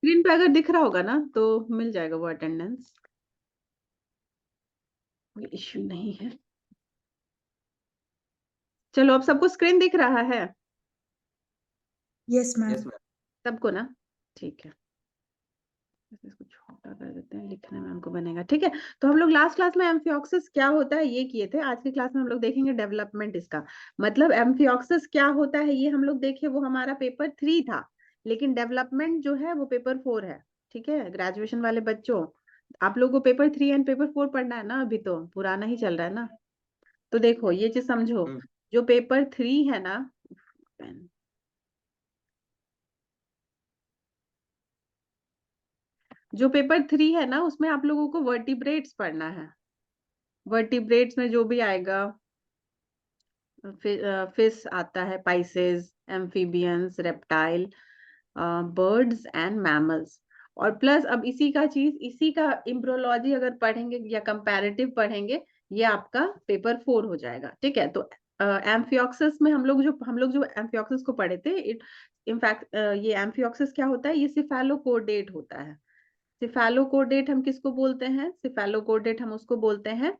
Screen पे अगर दिख रहा होगा ना तो मिल जाएगा वो अटेंडेंस, कोई इश्यू नहीं है। चलो अब सबको स्क्रीन दिख रहा है? Yes ma'am. सबको ना? ठीक है, इसको छोटा कर देते हैं, लिखने में हमको बनेगा। ठीक है, तो हम लोग लास्ट क्लास में एम्फिऑक्सिस क्या होता है ये किए थे। आज की क्लास में हम लोग देखेंगे डेवलपमेंट इसका, मतलब एम्फिऑक्सिस क्या होता है ये हम लोग देखे, वो हमारा पेपर 3 था, लेकिन डेवलपमेंट जो है वो पेपर 4 है। ठीक है, ग्रेजुएशन वाले बच्चों, आप लोगों को पेपर 3 एंड पेपर 4 पढ़ना है ना, अभी तो पुराना ही चल रहा है ना। तो देखो ये चीज समझो, जो पेपर 3 है ना, जो पेपर 3 है ना उसमें आप लोगों को वर्टिब्रेट्स पढ़ना है। वर्टिब्रेट्स में जो भी आएगा, फिश आता है, Pisces, amphibians, reptile, birds and mammals, और प्लस अब इसी का इम्ब्रोलॉजी अगर पढ़ेंगे या कंपैरेटिव पढ़ेंगे, ये आपका पेपर 4 हो जाएगा। ठीक है, तो एम्फिऑक्सिस में हम लोग जो एम्फिऑक्सिस को पढ़े थे, इनफैक्ट ये एम्फिऑक्सिस क्या होता है, ये सिफेलोकोडेट होता है। सिफेलोकोडेट हम किसको बोलते हैं? सिफेलोकोडेट हम उसको बोलते हैं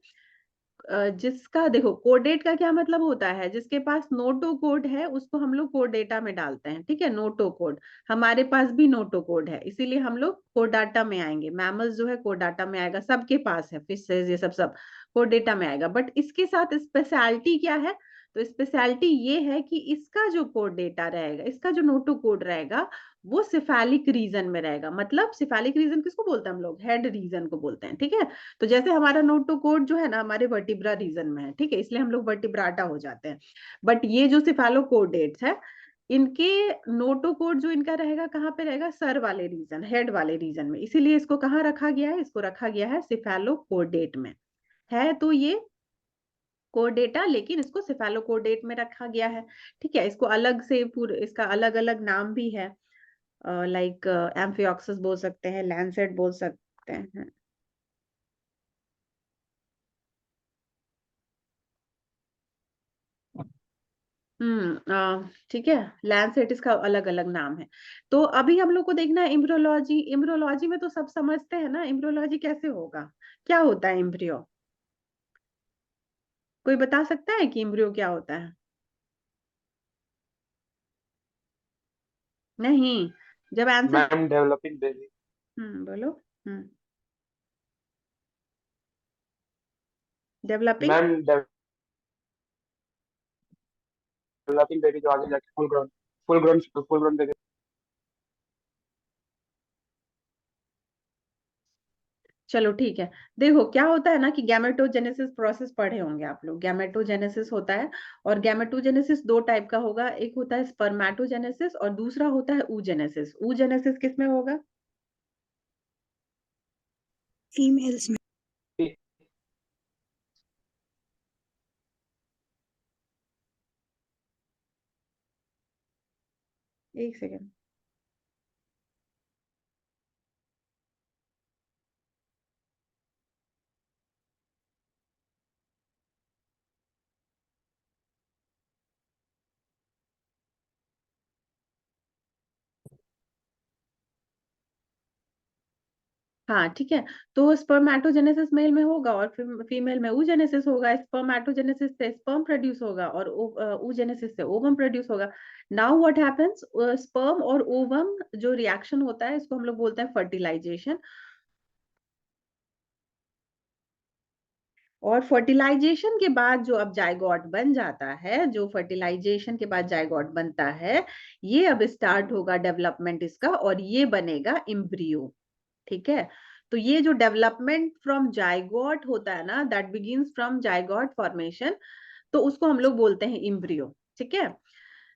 जिसका, देखो कोडेट का क्या मतलब होता है, जिसके पास नोटो कोड है उसको हम लोग कोड डेटा में डालते हैं। ठीक है, नोटो कोड, हमारे पास भी नोटो कोड है, इसीलिए हम लोग कोड डाटा में आएंगे। मैमल्स जो है कोड डाटा में आएगा, सबके पास है, फिशेज ये सब सब कोड डेटा में आएगा। बट इसके साथ स्पेशलिटी क्या है? तो स्पेशलिटी ये है कि इसका जो कोड डेटा रहेगा, इसका जो नोटो कोड रहेगा, वो सिफेलिक रीजन में रहेगा। मतलब सिफेलिक रीजन किसको बोलते हैं हम लोग? हेड रीजन को बोलते हैं। ठीक है, तो जैसे हमारा नोटो कोड जो है ना हमारे वर्टिब्रा रीजन में है, ठीक है, इसलिए हम लोग वर्टिब्राटा हो जाते हैं। बट ये जो सिफेलोकोडेट्स है, इनके नोटो कोड जो इनका रहेगा कहाँ पे रहेगा? सर वाले रीजन, हेड वाले रीजन में, इसीलिए इसको कहाँ रखा गया है? इसको रखा गया है सिफेलोकोडेट में। है तो ये कोडेटा, लेकिन इसको सिफेलोकोडेट में रखा गया है। ठीक है, इसको अलग से पूरे, इसका अलग अलग नाम भी है, लाइक एम्फिऑक्सिस बोल सकते हैं, लैंसेट बोल सकते हैं। ठीक है, लैंसेट इसका अलग अलग नाम है। तो अभी हम लोग को देखना है इम्ब्रियोलॉजी। इम्ब्रियोलॉजी में तो सब समझते हैं ना, इम्ब्रियोलॉजी कैसे होगा, क्या होता है इम्ब्रियो? कोई बता सकता है कि इम्ब्रियो क्या होता है? नहीं, जब आंसर, मैम डेवलपिंग बेबी। बोलो। डेवलपिंग, मैम डेवलपिंग बेबी जो आगे जाके फुल ग्रोन बेबी। चलो ठीक है। देखो क्या होता है ना कि गैमेटोजेनेसिस प्रोसेस पढ़े होंगे आप लोग, गैमेटोजेनेसिस होता है, और गैमेटोजेनेसिस दो टाइप का होगा, एक होता है स्पर्मेटोजेनेसिस और दूसरा होता है oogenesis। oogenesis किस में होगा? फीमेल्स में। एक सेकेंड। हाँ ठीक है, तो स्पर्मेटोजेनेसिस मेल में होगा और फीमेल में oogenesis होगा। स्पर्मेटोजेनेसिस से स्पर्म प्रोड्यूस होगा और oogenesis से ओवम प्रोड्यूस होगा। नाउ व्हाट हैपेंस, स्पर्म और ओवम जो रिएक्शन होता है इसको हम लोग बोलते हैं फर्टिलाइजेशन। और फर्टिलाइजेशन के बाद जो अब जायगोट बन जाता है, जो फर्टिलाइजेशन के बाद जायगोट बनता है, ये अब स्टार्ट होगा डेवलपमेंट इसका, और ये बनेगा इम्ब्रियो। ठीक है, तो ये जो डेवलपमेंट फ्रॉम जायगोट होता है ना, that begins from zygote formation, तो उसको हम लोग बोलते हैं इम्ब्रियो। ठीक है,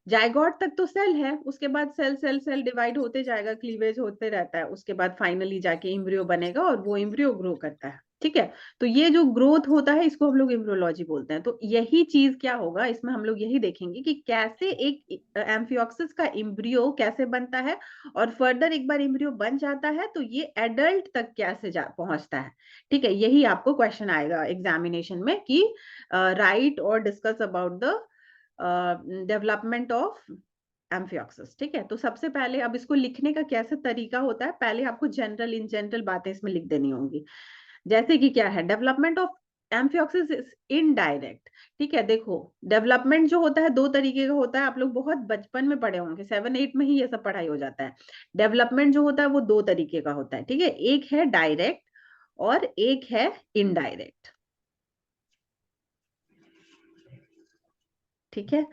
जायगोट तक तो सेल है, उसके बाद सेल सेल सेल डिवाइड होते जाएगा, क्लीवेज होते रहता है, उसके बाद फाइनली जाके इम्ब्रियो बनेगा और वो इम्ब्रियो ग्रो करता है। ठीक है, तो ये जो ग्रोथ होता है इसको हम लोग इम्ब्रियोलॉजी बोलते हैं। तो यही चीज क्या होगा इसमें, हम लोग यही देखेंगे कि कैसे एक एम्फिऑक्सिस का इम्ब्रियो कैसे बनता है, और फर्दर एक बार इम्ब्रियो बन जाता है तो ये एडल्ट तक कैसे पहुंचता है। ठीक है, यही आपको क्वेश्चन आएगा एग्जामिनेशन में कि राइट और discuss about the development of amphioxus. ठीक है, तो सबसे पहले अब इसको लिखने का कैसे तरीका होता है, पहले आपको इन जनरल बातें इसमें लिख देनी होंगी। जैसे कि क्या है, development of amphioxus is indirect. ठीक है, देखो डेवलपमेंट जो होता है दो तरीके का होता है, आप लोग बहुत बचपन में पढ़े होंगे, 7-8 में ही ये सब पढ़ाई हो जाता है। डेवलपमेंट जो होता है वो दो तरीके का होता है। ठीक है, एक है डायरेक्ट और एक है इनडायरेक्ट। ठीक है,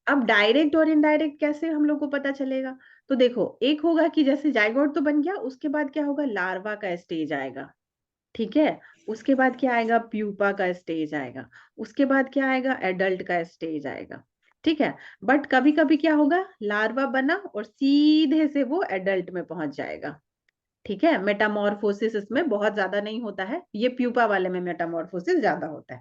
अब डायरेक्ट और इनडायरेक्ट कैसे हम लोग को पता चलेगा, तो देखो एक होगा कि जैसे जाइगोट तो बन गया, उसके बाद क्या होगा, लार्वा का स्टेज आएगा। ठीक है, उसके बाद क्या आएगा, प्यूपा का स्टेज आएगा, उसके बाद क्या आएगा, एडल्ट का स्टेज आएगा। ठीक है, बट कभी कभी क्या होगा, लार्वा बना और सीधे से वो एडल्ट में पहुंच जाएगा। ठीक है, मेटामॉर्फोसिस इसमें बहुत ज्यादा नहीं होता है, ये प्यूपा वाले में मेटामॉर्फोसिस ज्यादा होता है।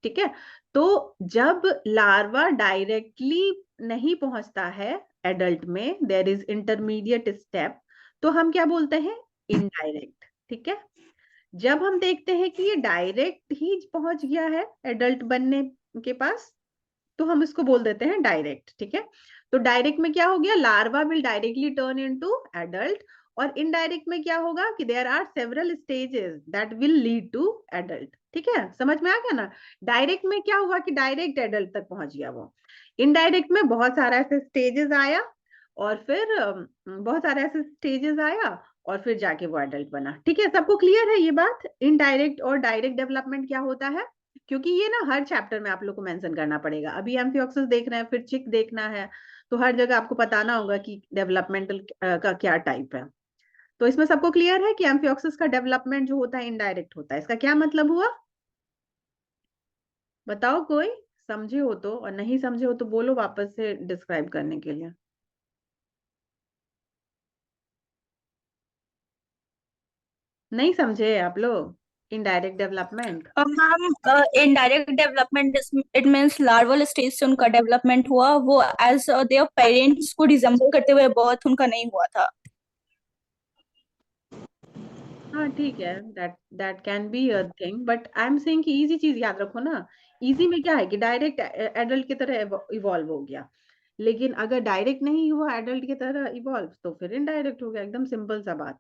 ठीक है, तो जब लार्वा डायरेक्टली नहीं पहुंचता है एडल्ट में, देयर इज इंटरमीडिएट स्टेप, तो हम क्या बोलते हैं, इनडायरेक्ट। ठीक है, जब हम देखते हैं कि ये डायरेक्ट ही पहुंच गया है एडल्ट बनने के पास, तो हम इसको बोल देते हैं डायरेक्ट। ठीक है, तो डायरेक्ट में क्या हो गया, larva will directly turn into adult, और इनडायरेक्ट में क्या होगा कि there are several stages that will lead to adult. ठीक है, समझ में आ गया ना। डायरेक्ट में क्या हुआ कि डायरेक्ट एडल्ट तक पहुंच गया वो, इनडायरेक्ट में बहुत सारा ऐसे स्टेजेस आया, और फिर बहुत सारे ऐसे स्टेजेस आया, और फिर जाके वो एडल्ट बना। ठीक है, सबको क्लियर है ये बात, इनडायरेक्ट और डायरेक्ट डेवलपमेंट क्या होता है, क्योंकि ये ना हर चैप्टर में आप लोग को मेंशन करना पड़ेगा। अभी एम्फिऑक्सिस देख रहे हैं, फिर चिक देखना है, तो हर जगह आपको बताना होगा कि डेवलपमेंटल का क्या टाइप है। तो इसमें सबको क्लियर है कि एम्फिऑक्सिस का डेवलपमेंट जो होता है इनडायरेक्ट होता है, इसका क्या मतलब हुआ, बताओ कोई समझे हो तो, और नहीं समझे हो तो बोलो वापस से डिस्क्राइब करने के लिए। नहीं समझे आप लोग indirect development? Ma'am, indirect development it means larval stage से उनका डेवलपमेंट हुआ, वो एज देयर पेरेंट्स को रिजेंबल करते हुए बर्थ उनका नहीं हुआ था। हाँ ठीक है, that that can be a thing, but I am saying कि इजी चीज याद रखो ना। इजी में क्या है कि डायरेक्ट एडल्ट की तरह इवॉल्व हो गया, लेकिन अगर डायरेक्ट नहीं हुआ एडल्ट की तरह इवॉल्व, तो फिर इनडायरेक्ट हो गया, एकदम सिंपल सा बात।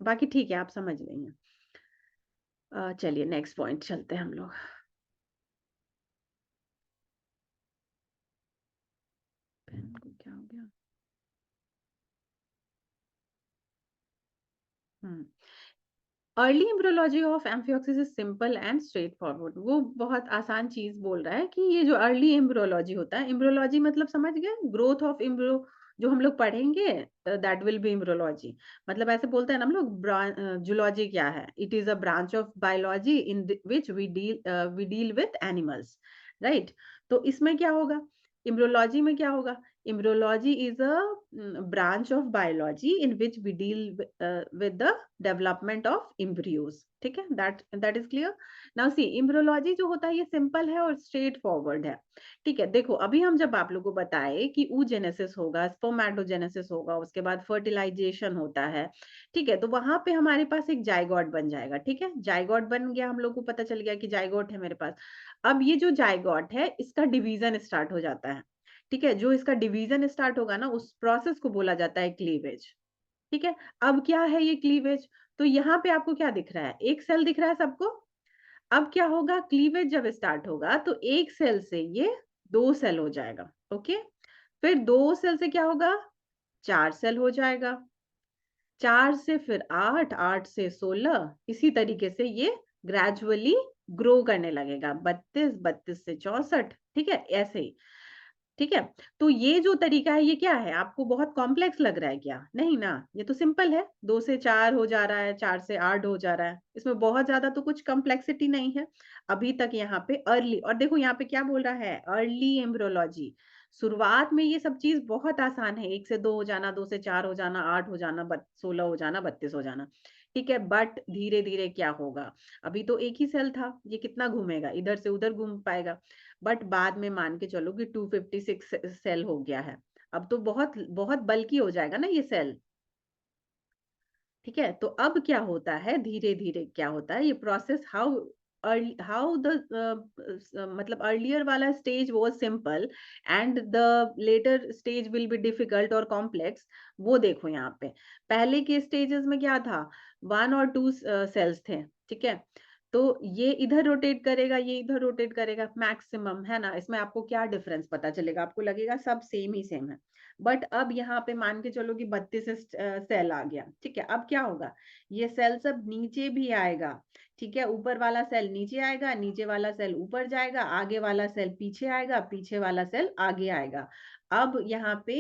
बाकी ठीक है, आप समझ रही हैं। चलिए नेक्स्ट पॉइंट चलते हैं हम लोग। पेन को क्या हो गया, early embryology of amphioxus is simple and straight forward. वो बहुत आसान चीज बोल रहा है कि ये जो अर्ली एम्ब्रियोलॉजी होता है, एम्ब्रियोलॉजी मतलब समझ गए, ग्रोथ ऑफ एम्ब्रियो जो हम लोग पढ़ेंगे, दैट विल बी एम्ब्रियोलॉजी। मतलब ऐसे बोलते हैं ना हम लोग, जूलॉजी क्या है, it is a branch of biology in which we deal with animals, right. तो इसमें क्या होगा, एम्ब्रियोलॉजी में क्या होगा, embryology is a branch of biology in which we deal with the development of embryos. ठीक है, that is clear. Now see, embryology जो होता है ये सिंपल है और स्ट्रेट फॉरवर्ड है। ठीक है, देखो अभी हम जब आप लोगों को बताए कि oogenesis होगा, स्पर्मेटोजेनेसिस होगा, उसके बाद फर्टिलाइजेशन होता है। ठीक है, तो वहां पे हमारे पास एक जाइगोट बन जाएगा। ठीक है, जाइगोट बन गया, हम लोग को पता चल गया कि जाइगोट है मेरे पास। अब ये जो जाइगोट है इसका डिवीजन स्टार्ट हो जाता है। ठीक है, जो इसका डिवीजन स्टार्ट होगा ना, उस प्रोसेस को बोला जाता है क्लीवेज। ठीक है, अब क्या है ये क्लीवेज, तो यहाँ पे आपको क्या दिख रहा है, एक सेल दिख रहा है सबको। अब क्या होगा, क्लीवेज जब स्टार्ट होगा तो एक सेल से ये 2 सेल हो जाएगा। ओके, फिर 2 सेल से क्या होगा, 4 सेल हो जाएगा, 4 से फिर 8, 8 से 16, इसी तरीके से ये ग्रेजुअली ग्रो करने लगेगा, 32, 32 से 64। ठीक है, ऐसे ही। ठीक है, तो ये जो तरीका है ये क्या है, आपको बहुत कॉम्प्लेक्स लग रहा है क्या, नहीं ना, ये तो सिंपल है, 2 से 4 हो जा रहा है, 4 से 8 हो जा रहा है, इसमें बहुत ज्यादा तो कुछ कॉम्प्लेक्सिटी नहीं है अभी तक। यहाँ पे अर्ली, और देखो यहाँ पे क्या बोल रहा है, अर्ली एम्ब्रियोलॉजी। शुरुआत में ये सब चीज बहुत आसान है, 1 से 2 हो जाना, 2 से 4 हो जाना, 8 हो जाना, 16 हो जाना, 32 हो जाना। ठीक है, बट धीरे धीरे क्या होगा, अभी तो एक ही सेल था, ये कितना घूमेगा, इधर से उधर घूम पाएगा, बट बाद में मान के चलो कि 256 सेल हो गया है, अब तो बहुत बहुत बल्कि हो जाएगा ना ये सेल। ठीक है, तो अब क्या होता है, धीरे धीरे क्या होता है ये प्रोसेस, हाउ how the मतलब earlier वाला stage was simple and the later stage will be difficult or complex, वो देखो यहाँ पे पहले के stages में क्या था, 1 और 2 cells थे, ठीक है। तो ये इधर रोटेट करेगा, ये इधर रोटेट करेगा मैक्सिमम, है ना। इसमें आपको क्या डिफरेंस पता चलेगा, आपको लगेगा सब सेम ही सेम है। बट अब यहाँ पे मान के चलो कि 32 सेल आ गया, ठीक है। अब क्या होगा, ये सेल सब नीचे भी आएगा, ठीक है। ऊपर वाला सेल नीचे आएगा, नीचे वाला सेल ऊपर जाएगा, आगे वाला सेल पीछे आएगा, पीछे वाला सेल आगे आएगा। अब यहाँ पे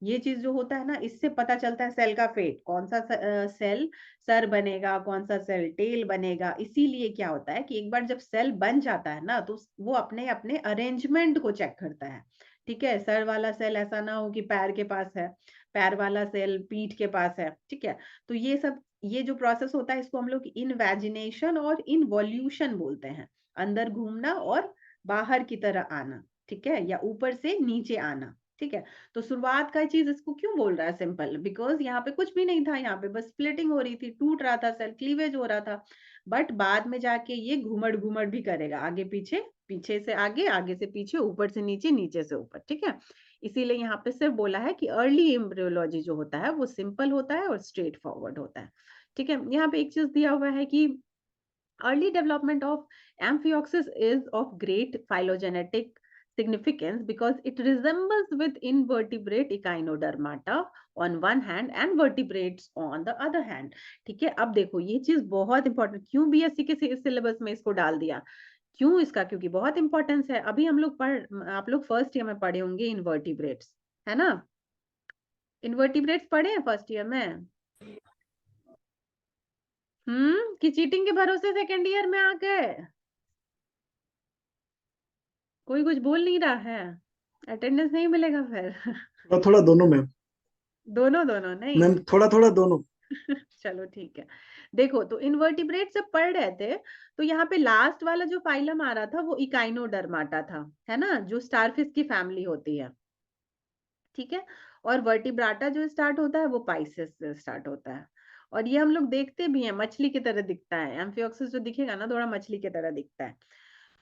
ये चीज जो होता है ना, इससे पता चलता है सेल का फेट, कौन सा सेल सर बनेगा, कौन सा सेल टेल बनेगा। इसीलिए क्या होता है कि एक बार जब सेल बन जाता है ना, तो वो अपने अपने अरेंजमेंट को चेक करता है, ठीक है। सर वाला सेल ऐसा ना हो कि पैर के पास है, पैर वाला सेल पीठ के पास है, ठीक है। तो ये सब, ये जो प्रोसेस होता है इसको हम लोग इनवैजिनेशन और इनवॉल्यूशन बोलते हैं। अंदर घूमना और बाहर की तरह आना, ठीक है, या ऊपर से नीचे आना, ठीक है। तो शुरुआत का चीज इसको क्यों बोल रहा है सिंपल, बिकॉज यहाँ पे कुछ भी नहीं था, यहाँ पे बस स्प्लिटिंग हो रही थी, टूट रहा था सेल, क्लीवेज हो रहा था। बट बाद में जाके ये घूमड़ घूमड़ भी करेगा, आगे पीछे, पीछे से आगे, आगे से पीछे, ऊपर से नीचे, नीचे से ऊपर, ठीक है। इसीलिए यहाँ पे सिर्फ बोला है कि अर्ली एम्ब्रियोलॉजी जो होता है वो सिंपल होता है और स्ट्रेट फॉरवर्ड होता है, ठीक है। यहाँ पे एक चीज दिया हुआ है कि early development of amphioxus is of great phylogenetic significance because it resembles with invertebrate echinodermata on one hand and vertebrates on the other hand, ठीक है। अब देखो ये चीज बहुत इंपॉर्टेंट, क्यों बीएससी के सिलेबस में इसको डाल दिया, क्यों इसका, क्योंकि बहुत इंपॉर्टेंस है। अभी हम लोग आप लोग फर्स्ट ईयर में पढ़े होंगे इन्वर्टिब्रेट्स, है ना। इन्वर्टिब्रेट्स पढ़े हैं फर्स्ट ईयर में, कि चीटिंग के भरोसे सेकेंड ईयर में आ गए। कोई कुछ बोल नहीं रहा है, अटेंडेंस नहीं मिलेगा फिर। थोड़ा थोड़ा दोनों मैम। दोनों दोनों नहीं। मैम थोड़ा थोड़ा दोनों। चलो ठीक है। देखो तो इन्वर्टिब्रेट जब पढ़ रहे थे, तो यहाँ पे लास्ट वाला जो फाइलम आ रहा था वो इकाइनोडर्माटा था, है ना, जो स्टारफिश की फैमिली होती है, ठीक है। और वर्टिब्राटा जो स्टार्ट होता है वो पाइसेस से स्टार्ट होता है। और ये हम लोग देखते भी हैं, मछली की तरह दिखता है, एम्फियोक्सिस जो दिखेगा ना थोड़ा मछली की तरह दिखता है।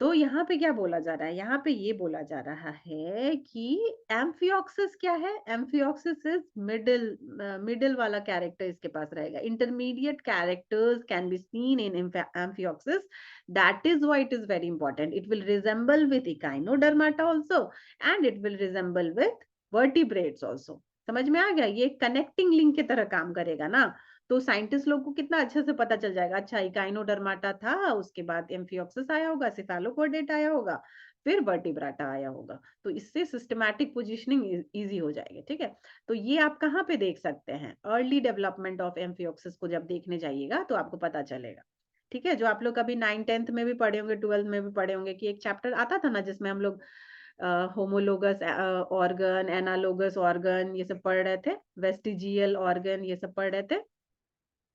तो यहाँ पे क्या बोला जा रहा है, यहाँ पे ये बोला जा रहा है कि एम्फियोक्सिस क्या है, एम्फियोक्सिस इज मिडिल, मिडिल वाला कैरेक्टर इसके पास रहेगा। Intermediate characters can be seen in amphioxus, that is why it is very important. It will resemble with Echinodermata also and it will resemble with vertebrates also. समझ में आ गया, ये connecting link की तरह काम करेगा ना। तो साइंटिस्ट लोग को कितना अच्छे से पता चल जाएगा, अच्छा इकाइनोडर्माटा था, उसके बाद एम्फियोक्सिस आया होगा, सिफेलोपोडेट आया होगा, फिर वर्टिब्राटा आया होगा। तो इससे सिस्टमैटिक पोजीशनिंग इजी हो जाएगी, ठीक है। तो ये आप कहाँ पे देख सकते हैं, अर्ली डेवलपमेंट ऑफ एम्फियोक्सिस को जब देखने जाइएगा तो आपको पता चलेगा, ठीक है। जो आप लोग कभी 9th-10th में भी पढ़े होंगे, 12th में भी पढ़े होंगे कि एक चैप्टर आता था ना जिसमें हम लोग होमोलोगस ऑर्गन, एनालोगस ऑर्गन, ये सब पढ़ रहे थे, वेस्टिजियल ऑर्गन, ये सब पढ़ रहे थे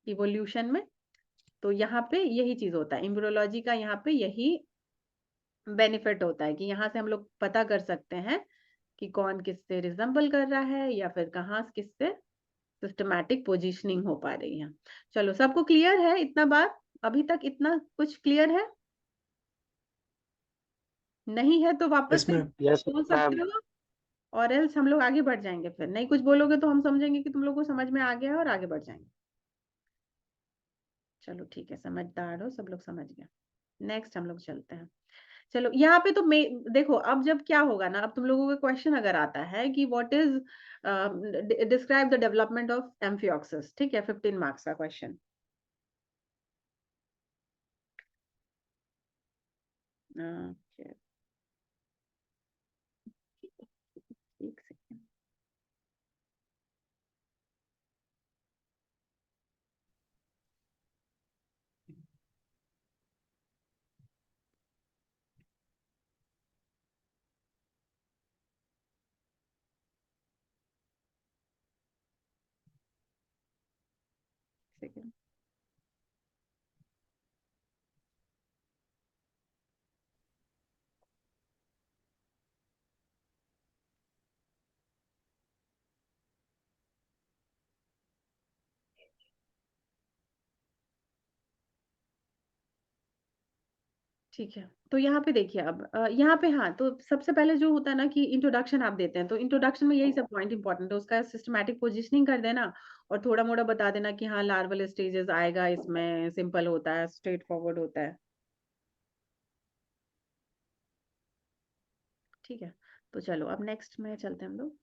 इवोल्यूशन में। तो यहाँ पे यही चीज होता है, एम्ब्रियोलॉजी का यहाँ पे यही बेनिफिट होता है कि यहाँ से हम लोग पता कर सकते हैं कि कौन किससे रिजेंबल कर रहा है या फिर कहाँ किससे सिस्टमैटिक पोजीशनिंग हो पा रही है। चलो सबको क्लियर है इतना बात, अभी तक इतना कुछ क्लियर है, नहीं है तो वापस यस से मैम। यस बोल मैम। सकते हो, और एल्स हम लोग आगे बढ़ जाएंगे। फिर नहीं कुछ बोलोगे तो हम समझेंगे कि तुम लोग को समझ में आ गया है और आगे बढ़ जाएंगे। चलो ठीक है, समझदार हो सब लोग, समझ गए। नेक्स्ट हम लोग चलते हैं। चलो यहाँ पे तो देखो अब जब क्या होगा ना, अब तुम लोगों का क्वेश्चन अगर आता है कि what is describe the development of amphioxus, ठीक है, 15 मार्क्स का क्वेश्चन। एक सेकेंड। सेकेंड। ठीक है, तो यहाँ पे देखिए अब यहाँ पे हाँ, तो सबसे पहले जो होता है ना कि इंट्रोडक्शन आप देते हैं, तो इंट्रोडक्शन में यही सब पॉइंट इंपॉर्टेंट है, उसका सिस्टमैटिक पोजिशनिंग कर देना और थोड़ा मोड़ा बता देना कि हाँ लार्वल स्टेजेस आएगा, इसमें सिंपल होता है, स्ट्रेट फॉरवर्ड होता है। ठीक है, तो चलो अब नेक्स्ट में चलते हैं हम लोग।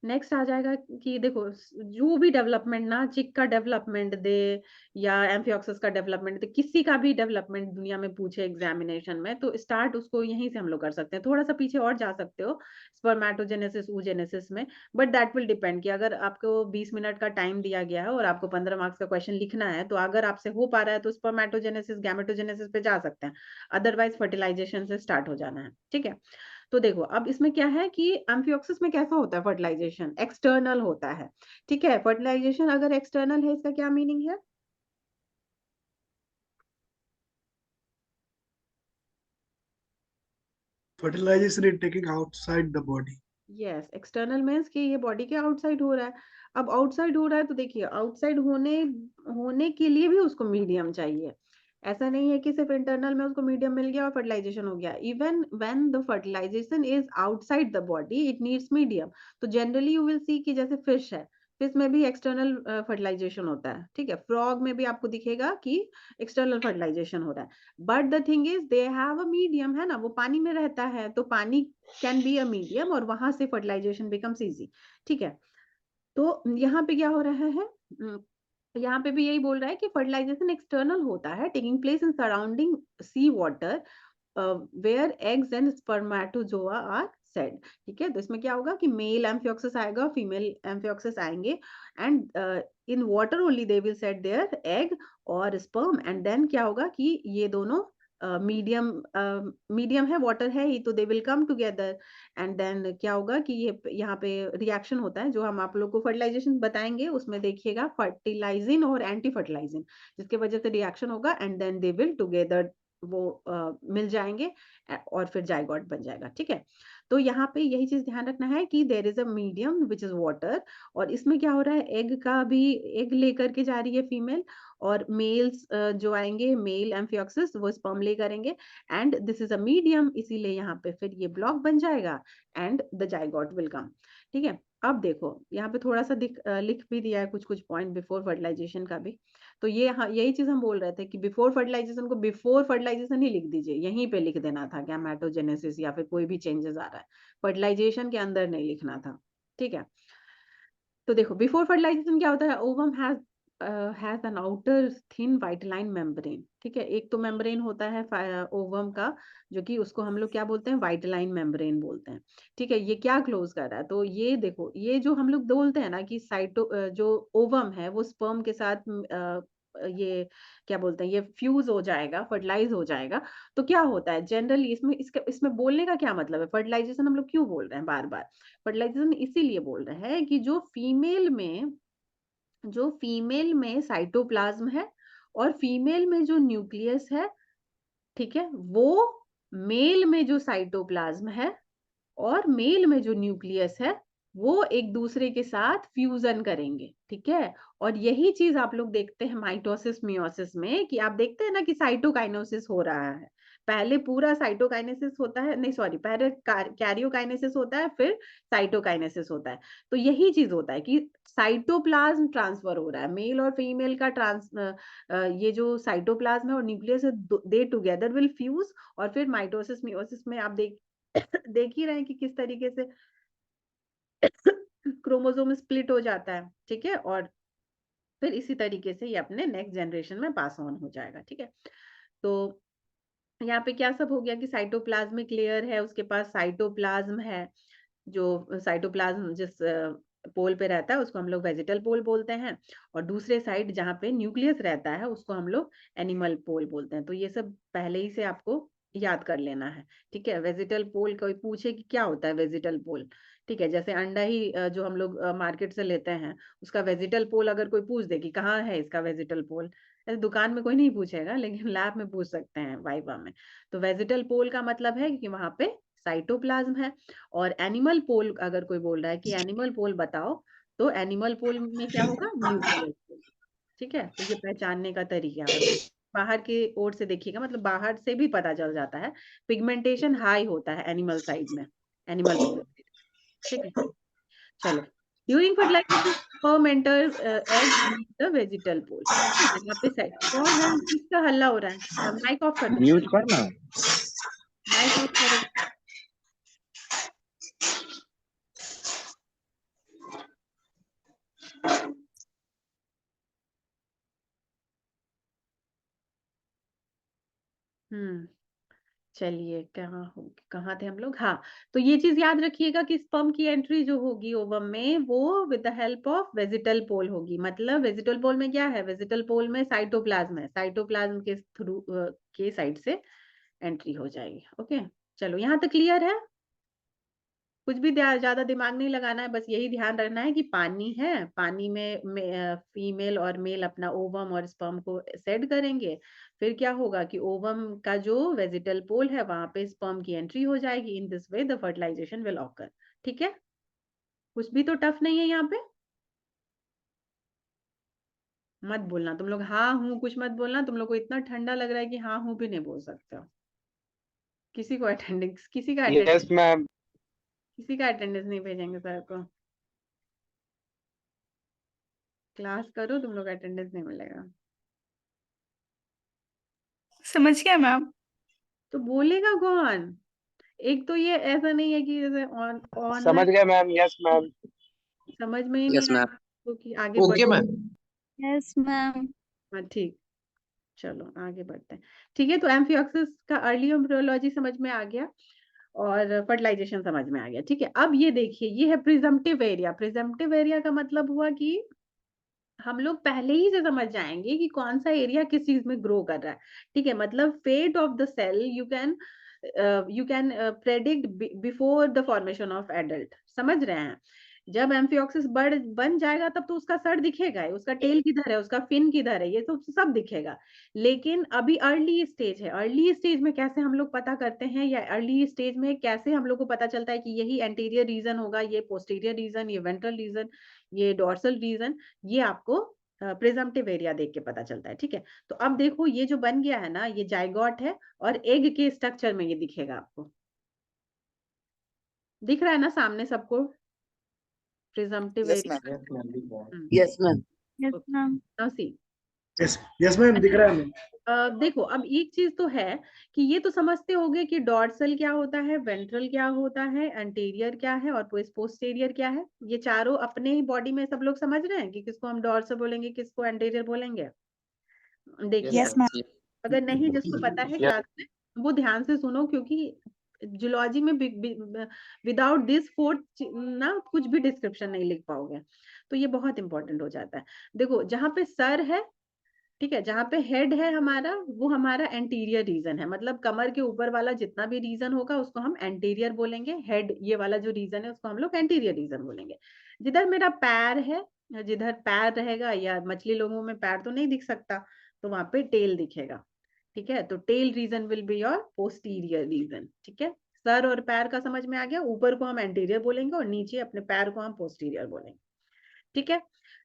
नेक्स्ट आ जाएगा कि देखो जो भी डेवलपमेंट ना चिक का डेवलपमेंट दे या एम्फिऑक्सिस का डेवलपमेंट दे, किसी का भी डेवलपमेंट दुनिया में पूछे एग्जामिनेशन में, तो स्टार्ट उसको यहीं से हम लोग कर सकते हैं। थोड़ा सा पीछे और जा सकते हो स्पर्मेटोजेनेसिस oogenesis में, बट दैट विल डिपेंड कि अगर आपको 20 मिनट का टाइम दिया गया है और आपको 15 मार्क्स का क्वेश्चन लिखना है, तो अगर आपसे हो पा रहा है तो स्पर्मेटोजेनेसिस गैमेटोजेनेसिस पे जा सकते हैं, अदरवाइज फर्टिलाइजेशन से स्टार्ट हो जाना है। ठीक है, तो देखो अब इसमें क्या है कि एम्फिऑक्सिस में कैसा होता है, फर्टिलाइजेशन एक्सटर्नल होता है। ठीक है, फर्टिलाइजेशन अगर एक्सटर्नल है, इसका क्या मीनिंग है? Fertilization is taking outside the body. Yes, external means कि ये बॉडी के आउटसाइड हो रहा है। अब आउटसाइड हो रहा है तो देखिए आउटसाइड होने के लिए भी उसको मीडियम चाहिए। ऐसा नहीं है कि सिर्फ इंटरनल में उसको मीडियम मिल गया और फर्टिलाइजेशन हो गया। Even when the fertilization is outside the body it needs medium. तो जनरली यू विल सी कि जैसे फिश है, फिश में भी एक्सटर्नल फर्टिलाइजेशन होता है। ठीक है, फ्रॉग में भी आपको दिखेगा कि एक्सटर्नल फर्टिलाइजेशन हो रहा है। But the thing is they have a medium, है ना, वो पानी में रहता है, तो पानी कैन बी अ मीडियम और वहां से फर्टिलाइजेशन बिकम्स इजी। ठीक है, तो यहाँ पे क्या हो रहा है, यहाँ पे भी यही बोल रहा है कि फर्टिलाइजेशन एक्सटर्नल होता है, taking place in surrounding sea water where eggs and spermatozoa are shed. ठीक है, तो इसमें क्या होगा कि मेल एम्फिऑक्सिस आएगा, फीमेल एम्फिऑक्सिस आएंगे, and in water only they will set their egg और स्पर्म, एंड देन क्या होगा कि ये दोनों मीडियम है, वाटर है ही, तो they will come together, and then क्या होगा कि ये यहाँ पे रिएक्शन होता है जो हम आप लोग को फर्टिलाइजेशन बताएंगे, उसमें देखिएगा फर्टिलाइजिन और एंटी फर्टिलाइजिन, जिसके वजह से रिएक्शन होगा and then they will together वो मिल जाएंगे और फिर जाइगोट बन जाएगा। ठीक है, तो यहाँ पे यही चीज ध्यान रखना है कि there is a medium which is water, और इसमें क्या हो रहा है, एग का भी एग लेकर के जा रही है फीमेल, और मेल्स जो आएंगे मेल एम्फिऑक्सिस वो स्पर्म ले करेंगे, and this is a medium, इसीलिए यहाँ पे फिर ये ब्लॉक बन जाएगा and the zygote will come. ठीक है, अब देखो यहाँ पे थोड़ा सा लिख भी दिया है कुछ कुछ पॉइंट बिफोर फर्टिलाइजेशन का भी। तो ये हाँ यही चीज हम बोल रहे थे कि बिफोर फर्टिलाइजेशन को बिफोर फर्टिलाइजेशन ही लिख दीजिए, यहीं पे लिख देना था गैमेटोजेनेसिस या फिर कोई भी चेंजेस आ रहा है, फर्टिलाइजेशन के अंदर नहीं लिखना था। ठीक है, तो देखो बिफोर फर्टिलाइजेशन क्या होता है, ovum has an outer thin white line membrane. ठीक है, एक तो मेम्ब्रेन होता है ओवम का, जो कि उसको हम लोग क्या बोलते हैं, व्हाइट लाइन मेम्ब्रेन बोलते हैं। ठीक है, ये क्या क्लोज कर रहा है, तो ये देखो ये जो हम लोग बोलते हैं ना कि जो ओवम है वो स्पर्म के साथ ये क्या बोलते हैं, ये फ्यूज हो जाएगा, फर्टिलाइज हो जाएगा। तो क्या होता है जनरली इसमें बोलने का क्या मतलब है, फर्टिलाइजेशन हम लोग क्यों बोल रहे हैं बार बार, फर्टिलाइजेशन इसीलिए बोल रहे हैं कि जो फीमेल में साइटोप्लाज्म है और फीमेल में जो न्यूक्लियस है, ठीक है, वो मेल में जो साइटोप्लाज्म है और मेल में जो न्यूक्लियस है वो एक दूसरे के साथ फ्यूजन करेंगे। ठीक है, और यही चीज आप लोग देखते हैं माइटोसिस मियोसिस में, कि आप देखते हैं ना कि साइटोकाइनेसिस हो रहा है, पहले पूरा साइटोकाइनेसिस होता है, नहीं सॉरी, पहले कैरियोकाइनेसिस होता है फिर साइटोकाइनेसिस होता है। तो यही चीज होता है कि साइटोप्लाज्म ट्रांसफर हो रहा है, मेल और फीमेल का ये जो साइटोप्लाज्म है और न्यूक्लियस है दे टुगेदर विल फ्यूज, और फिर माइटोसिस मियोसिस में आप देख ही रहे हैं कि किस तरीके से क्रोमोसोम स्प्लिट हो जाता है। ठीक है, और फिर इसी तरीके से ये अपने नेक्स्ट जनरेशन में पास ऑन हो जाएगा। ठीक है, तो यहाँ पे क्या सब हो गया कि साइटोप्लाज्मिक लेयर है, उसके पास साइटोप्लाज्म है, जो साइटोप्लाज्म जिस पोल पे रहता है उसको हम लोग वेजिटल पोल बोलते हैं, और दूसरे साइड जहाँ पे न्यूक्लियस रहता है उसको हम लोग एनिमल पोल बोलते हैं। तो ये सब पहले ही से आपको याद कर लेना है। ठीक है, वेजिटल पोल कोई पूछे कि क्या होता है वेजिटल पोल, ठीक है, जैसे अंडा ही जो हम लोग मार्केट से लेते हैं, उसका वेजिटल पोल अगर कोई पूछ दे कि कहाँ है इसका वेजिटल पोल, ऐसे दुकान में कोई नहीं पूछेगा लेकिन लैब में पूछ सकते हैं वाइवा में। तो वेजिटल पोल का मतलब है कि वहां पे साइटोप्लाज्म है। और एनिमल पोल अगर कोई बोल रहा है कि एनिमल पोल बताओ, तो एनिमल पोल में क्या होगा, न्यूक्लियस। ठीक है, तो ये पहचानने का तरीका है। बाहर के ओर से देखिएगा, मतलब बाहर से भी पता चल जाता है, पिगमेंटेशन हाई होता है एनिमल साइड में, एनिमल पिगमेंटेशन। ठीक है, चलो। During fertilisation sperm enters egg the vegetal pole. यहाँ पे साइड कौन है, किसका हल्ला हो रहा है? माइक ऑफ कर दो, म्यूट करना। माइक ऑफ करो। चलिए, कहाँ थे हम लोग? हाँ, तो ये चीज याद रखिएगा कि स्पर्म की एंट्री जो होगी ओवम में, वो with the help of vegetal pole होगी। मतलब वेजिटल पोल में क्या है? वेजिटल पोल में साइटोप्लाज्म है, साइटोप्लाज्म के थ्रू के साइड से एंट्री हो जाएगी। ओके, चलो यहाँ तक क्लियर है? कुछ भी ज्यादा दिमाग नहीं लगाना है, बस यही ध्यान रखना है कि पानी है, पानी में फीमेल और मेल अपना ओवम और स्पर्म को सेड करेंगे। फिर क्या होगा कि ओवम का जो वेजिटल पोल है वहां पे स्पर्म की एंट्री हो जाएगी। In this way the fertilization will occur. ठीक है, कुछ भी तो टफ नहीं है यहाँ पे। मत बोलना तुम लोग हाँ हूँ, कुछ मत बोलना। तुम लोग को इतना ठंडा लग रहा है कि हाँ हूँ भी नहीं बोल सकते हो। किसी को अटेंडेंस, यस मैम। किसी का अटेंडेंस नहीं भेजेंगे सर को। क्लास करो, तुम लोग अटेंडेंस नहीं मिलेगा। समझ गया मैम। तो बोलेगा कौन? एक तो ये ऐसा नहीं है कि जैसे समझ ऑनलाइन गए मैम। Yes ma'am. समझ में ही नहीं यस आया मैम। तो कि आगे ओके बढ़ो। मैम। Yes ma'am. हाँ ठीक, चलो आगे बढ़ते हैं। ठीक है, तो एम्फियोक्सिस का अर्ली एम्ब्रियोलॉजी समझ में आ गया और फर्टिलाइजेशन समझ में आ गया। ठीक है, अब ये देखिए, ये है प्रिजम्पटिव एरिया। प्रिजम्पटिव एरिया का मतलब हुआ कि हम लोग पहले ही से समझ जाएंगे कि कौन सा एरिया किस चीज में ग्रो कर रहा है। ठीक है, मतलब fate of the cell you can predict before the formation of adult. समझ रहे हैं? जब एम्फियोक्सिस बन जाएगा तब तो उसका सर दिखेगा ही, उसका टेल किधर है, उसका फिन किधर है, ये तो सब दिखेगा। लेकिन अभी अर्ली स्टेज है। अर्ली स्टेज में कैसे हम लोग पता करते हैं, या अर्ली स्टेज में कैसे हम लोग को पता चलता है कि यही एंटीरियर रीजन होगा, ये पोस्टीरियर रीजन, ये वेंट्रल रीजन, ये डोर्सल रीजन, ये आपको प्रिजम्पटिव एरिया देख के पता चलता है। ठीक है, तो अब देखो ये जो बन गया है ना, ये जाइगोट है और एग के स्ट्रक्चर में ये दिखेगा आपको। दिख रहा है ना सामने सबको presumptive yes area? Ma'am. Yes ma'am. Yes ma'am. Now see, yes ma'am, दिख रहा है मैम। देखो अब एक चीज तो है कि ये तो समझते होगे कि डॉर्सल क्या होता है, वेंट्रल क्या होता है, एंटीरियर क्या है और पोस्टीरियर क्या है। ये चारों अपने ही बॉडी में सब लोग समझ रहे हैं कि किसको हम डॉर्सल बोलेंगे, किसको एंटीरियर बोलेंगे। देखिए, यस मैम। अगर नहीं जिसको पता है क्लास में, वो ध्यान से सुनो, क्योंकि जूलॉजी में विदाउट दिस फोर्थ ना कुछ भी डिस्क्रिप्शन नहीं लिख पाओगे। तो ये बहुत इंपॉर्टेंट हो जाता है। देखो जहाँ पे सर है, ठीक है, जहाँ पे हेड है हमारा, वो हमारा एंटीरियर रीजन है। मतलब कमर के ऊपर वाला जितना भी रीजन होगा उसको हम एंटीरियर बोलेंगे। हेड ये वाला जो रीजन है उसको हम लोग एंटीरियर रीजन बोलेंगे। जिधर मेरा पैर है, जिधर पैर रहेगा, या मछली लोगों में पैर तो नहीं दिख सकता, तो वहां पे टेल दिखेगा। ठीक है, तो tail region will be your posterior reason. ठीक है, सर और पैर का समझ में आ गया। ऊपर को हम एंटीरियर बोलेंगे और नीचे अपने पैर को हम पोस्टीरियर बोलेंगे। ठीक है,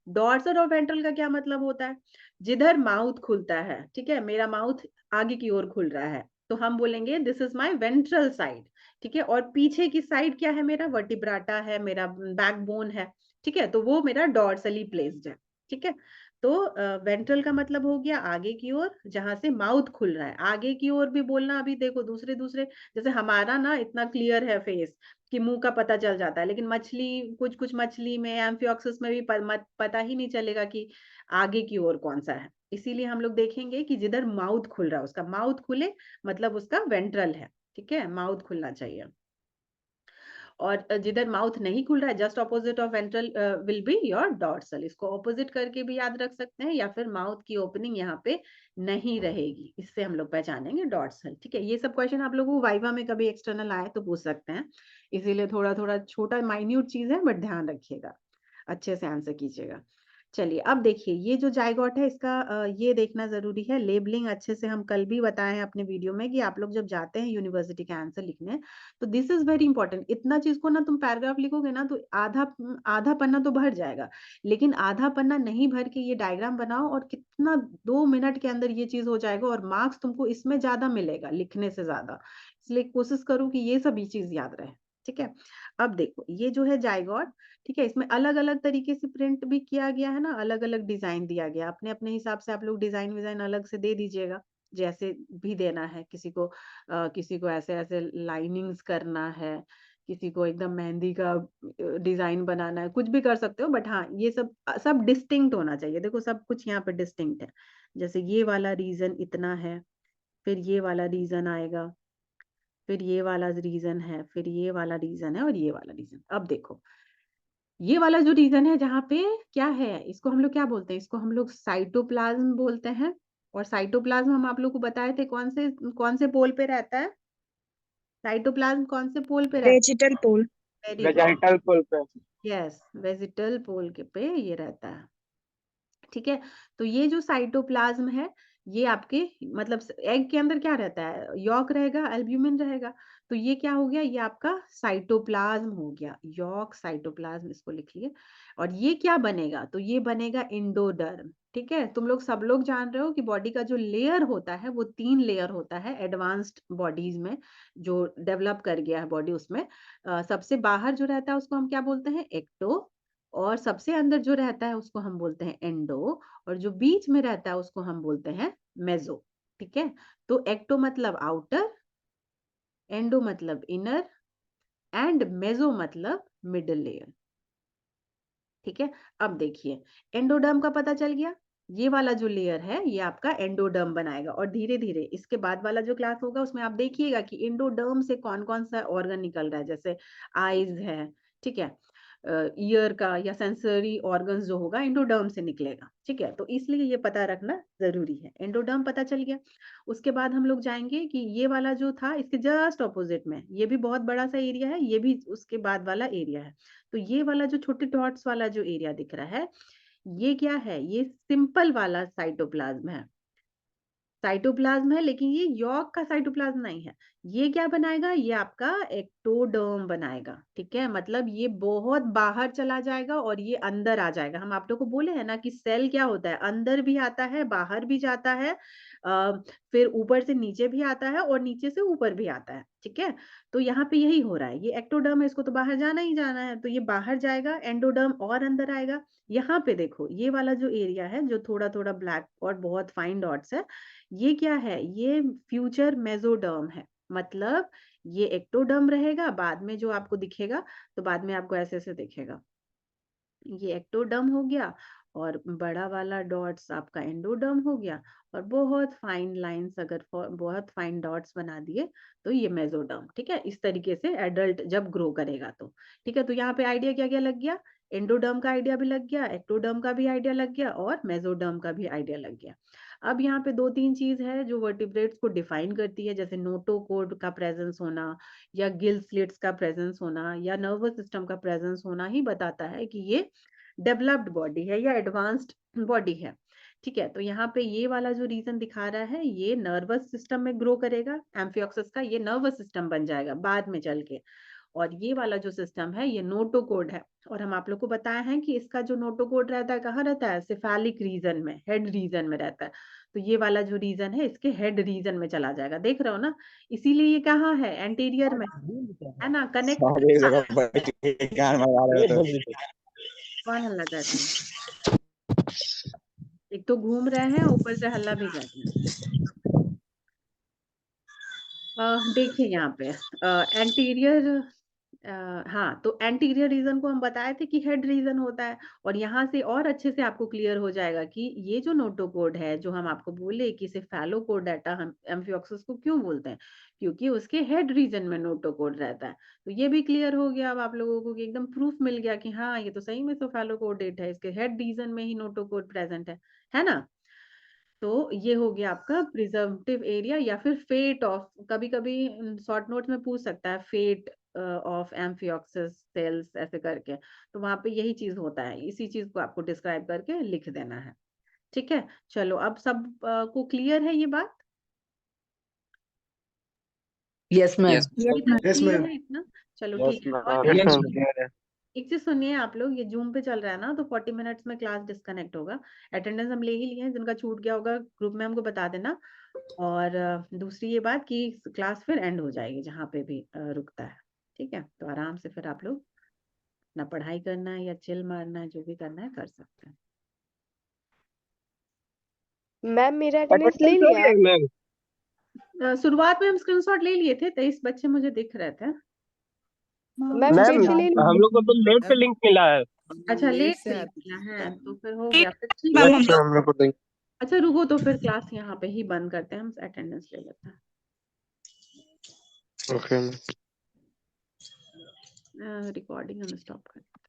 डॉर्सल और वेंट्रल का क्या मतलब होता है? जिधर माउथ खुलता है, ठीक है, मेरा माउथ आगे की ओर खुल रहा है, तो हम बोलेंगे this is my ventral side. ठीक है, और पीछे की साइड क्या है? मेरा वर्टिब्राटा है, मेरा बैकबोन है। ठीक है, तो वो मेरा डॉर्सली प्लेस्ड है। ठीक है, तो वेंट्रल का मतलब हो गया आगे की ओर, जहां से माउथ खुल रहा है। आगे की ओर भी बोलना, अभी देखो दूसरे दूसरे, जैसे हमारा ना इतना क्लियर है फेस कि मुंह का पता चल जाता है, लेकिन मछली, कुछ कुछ मछली में, एम्फियोक्सिस में भी पता ही नहीं चलेगा कि आगे की ओर कौन सा है। इसीलिए हम लोग देखेंगे कि जिधर माउथ खुल रहा है, उसका माउथ खुले मतलब उसका वेंट्रल है। ठीक है, माउथ खुलना चाहिए। और जिधर माउथ नहीं खुल रहा है, just opposite of ventral will be your dorsal. इसको ऑपोजिट करके भी याद रख सकते हैं, या फिर माउथ की ओपनिंग यहाँ पे नहीं रहेगी, इससे हम लोग पहचानेंगे डॉर्सल। ठीक है, ये सब क्वेश्चन आप लोगों को वाइवा में कभी एक्सटर्नल आए तो पूछ सकते हैं। इसीलिए थोड़ा थोड़ा छोटा माइन्यूट चीज है, बट ध्यान रखिएगा, अच्छे से आंसर कीजिएगा। चलिए अब देखिए ये जो जाइगोट है इसका ये देखना जरूरी है, लेबलिंग अच्छे से हम कल भी बताए हैं अपने वीडियो में कि आप लोग जब जाते हैं यूनिवर्सिटी के आंसर लिखने, तो दिस इज वेरी इंपॉर्टेंट। इतना चीज को ना तुम पैराग्राफ लिखोगे ना तो आधा पन्ना तो भर जाएगा, लेकिन आधा पन्ना नहीं भर के ये डायग्राम बनाओ और कितना 2 मिनट के अंदर ये चीज हो जाएगा और मार्क्स तुमको इसमें ज्यादा मिलेगा लिखने से ज्यादा। इसलिए कोशिश करो कि ये सभी चीज याद रहे। ठीक है, अब देखो ये जो है जाइगोट, ठीक है, इसमें अलग अलग तरीके से प्रिंट भी किया गया है ना, अलग अलग डिजाइन दिया गया, अपने अपने हिसाब से आप लोग डिजाइन विजाइन अलग से दे दीजिएगा, जैसे भी देना है। किसी को ऐसे ऐसे लाइनिंग्स करना है, किसी को एकदम मेहंदी का डिजाइन बनाना है, कुछ भी कर सकते हो, बट हाँ ये सब सब डिस्टिंक्ट होना चाहिए। देखो सब कुछ यहाँ पे डिस्टिंक्ट है, जैसे ये वाला रीजन इतना है, फिर ये वाला रीजन आएगा, फिर ये वाला रीजन है, फिर ये वाला रीजन है और ये वाला रीजन। अब देखो ये वाला जो रीजन है जहाँ पे क्या है, इसको हम लोग क्या बोलते हैं, इसको हम लोग साइटोप्लाज्म बोलते हैं। और साइटोप्लाज्म हम आप लोग को बताए थे कौन से पोल पे रहता है, साइटोप्लाज्म कौन से पोल पे रहता वेजिटल पोल। है? वेरी गुड, वेजाइटल पोल पे। यस, वेजिटल पोल के पे ये रहता है। ठीक है, तो ये जो साइटोप्लाज्म है ये आपके मतलब एग के अंदर क्या रहता है, यॉक रहेगा, एल्ब्यूमिन रहेगा, तो ये क्या हो गया, ये आपका साइटोप्लाज्म हो गया, यॉक साइटोप्लाज्म इसको लिख लिए। और ये क्या बनेगा, तो ये बनेगा एंडोडर्म। ठीक है, तुम लोग सब लोग जान रहे हो कि बॉडी का जो लेयर होता है वो 3 लेयर होता है एडवांस्ड बॉडीज में, जो डेवलप कर गया है बॉडी उसमें। सबसे बाहर जो रहता है उसको हम क्या बोलते हैं, एक्टो, और सबसे अंदर जो रहता है उसको हम बोलते हैं एंडो, और जो बीच में रहता है उसको हम बोलते हैं मेजो। ठीक है, तो एक्टो मतलब आउटर, एंडो मतलब इनर, एंड मेजो मतलब मिडिल लेयर। ठीक है, अब देखिए एंडोडर्म का पता चल गया, ये वाला जो लेयर है ये आपका एंडोडर्म बनाएगा। और धीरे धीरे इसके बाद वाला जो क्लास होगा उसमें आप देखिएगा कि एंडोडर्म से कौन कौन सा ऑर्गन निकल रहा है, जैसे आईज है, ठीक है, ईयर का या सेंसरी ऑर्गन्स जो होगा एंडोडर्म से निकलेगा। ठीक है, तो इसलिए ये पता रखना जरूरी है। एंडोडर्म पता चल गया, उसके बाद हम लोग जाएंगे कि ये वाला जो था इसके जस्ट ऑपोजिट में, ये भी बहुत बड़ा सा एरिया है, ये भी उसके बाद वाला एरिया है। तो ये वाला जो छोटे डॉट्स वाला जो एरिया दिख रहा है ये क्या है, ये सिंपल वाला साइटोप्लाज्म है, साइटोप्लाज्म है, लेकिन ये यॉर्क का साइटोप्लाज्म नहीं है। ये क्या बनाएगा, ये आपका एक्टोडर्म बनाएगा। ठीक है, मतलब ये बहुत बाहर चला जाएगा और ये अंदर आ जाएगा। हम आप लोग को बोले हैं ना कि सेल क्या होता है, अंदर भी आता है, बाहर भी जाता है, फिर ऊपर से नीचे भी आता है और नीचे से ऊपर भी आता है। ठीक है, तो यहाँ पे यही हो रहा है, ये एक्टोडर्म है, इसको तो बाहर जाना ही जाना है, तो ये बाहर जाएगा, एंडोडर्म और अंदर आएगा। यहाँ पे देखो ये वाला जो एरिया है जो थोड़ा थोड़ा ब्लैक और बहुत फाइन डॉट्स है, ये क्या है, ये फ्यूचर मेसोडर्म है। मतलब ये एक्टोडर्म रहेगा, बाद में जो आपको दिखेगा, तो बाद में आपको ऐसे ऐसे दिखेगा, ये एक्टोडर्म हो गया, और बड़ा वाला डॉट्स आपका एंडोडर्म हो गया, और बहुत फाइन लाइंस अगर बहुत फाइन डॉट्स बना दिए तो ये मेसोडर्म। ठीक है, इस तरीके से एडल्ट जब ग्रो करेगा तो। ठीक है, तो यहाँ पे आइडिया क्या क्या लग गया, एंडोडर्म का आइडिया भी लग गया, एक्टोडर्म का भी आइडिया लग गया, और मेसोडर्म का भी आइडिया लग गया। अब यहाँ पे 2-3 चीज है जो वर्टिब्रेट्स को डिफाइन करती है, जैसे नोटोकोड का प्रेजेंस होना, या गिल स्लिट्स का प्रेजेंस होना, या नर्वस सिस्टम का प्रेजेंस होना ही बताता है कि ये डेवलप्ड बॉडी है या एडवांस्ड बॉडी है। ठीक है, तो यहाँ पे ये वाला जो रीजन दिखा रहा है ये नर्वस सिस्टम में ग्रो करेगा, एम्फियोक्सिस का ये नर्वस सिस्टम बन जाएगा बाद में चल के। और ये वाला जो सिस्टम है ये नोटोकोड है, और हम आप लोग को बताया है कि इसका जो नोटोकोड रहता है कहाँ रहता है, सेफेलिक रीजन में, हेड रीजन में रहता है। तो ये वाला जो रीजन है इसके हेड रीजन में चला जाएगा, देख रहे हो ना, इसीलिए ये कहाँ है, एंटीरियर में है ना, कनेक्ट। सब एक जगह बैठ के गान बजा रहे हो तो कौन हल्ला कर रहे हैं, एक तो घूम रहे हैं ऊपर से हल्ला भी कर रहे हैं। देखिए यहाँ पे एंटीरियर, हाँ, तो एंटीरियर रीजन को हम बताए थे कि हेड रीजन होता है, और यहाँ से और अच्छे से आपको क्लियर हो जाएगा कि ये जो नोटोकोड है जो हम आपको बोले कि सेफेलोकोडाटा हम एम्फियोक्सिस को क्यों बोलते हैं, क्योंकि उसके हेड रीजन में नोटोकोड रहता है। तो ये भी क्लियर हो गया अब आप लोगों को कि एकदम प्रूफ मिल गया कि हाँ ये तो सही में सेफेलोकोडेट है, इसके हेड रीजन में ही नोटोकोड प्रेजेंट है ना। तो ये हो गया आपका प्रिजर्वेटिव एरिया या फिर फेट ऑफ, कभी कभी शॉर्ट नोट में पूछ सकता है फेट ऑफ एम्फियोक्सिस सेल्स ऐसे करके, तो वहां पे यही चीज होता है, इसी चीज को आपको डिस्क्राइब करके लिख देना है। ठीक है, चलो अब सब को क्लियर है ये बात? Yes, ma'am. ये तक Yes, क्लियर ma'am. है इतना? चलो Yes, ठीक है। ma'am. और Yes, एक ma'am. एक चीज सुनिए, आप लोग ये जूम पे चल रहा है ना, तो 40 मिनट्स में क्लास डिस्कनेक्ट होगा। अटेंडेंस हम ले ही लिए हैं, जिनका छूट गया होगा ग्रुप में हमको बता देना। और दूसरी ये बात कि क्लास फिर एंड हो जाएगी जहाँ पे भी रुकता है। ठीक है, तो आराम से फिर आप लोग अपना पढ़ाई करना है या चिल मारना है, जो भी करना है कर सकते हैं। मैम मेरा अटेंडेंस ले लिया। मैम शुरुआत में हम स्क्रीनशॉट ले लिए थे, 23 बच्चे मुझे दिख रहे थे। मैम मैम लेट से ले लिया। हम लोग को तो लेट से लिंक मिला है। अच्छा, लेट से लिया है तो फिर हो गया, फिर ठीक मैम है। हम लोग हम लोग को तो अच्छा रुको, तो फिर क्लास यहाँ पे ही बंद करते हैं, हम अटेंडेंस ले लेते हैं। ओके रिकॉर्डिंग हम स्टॉप करते हैं।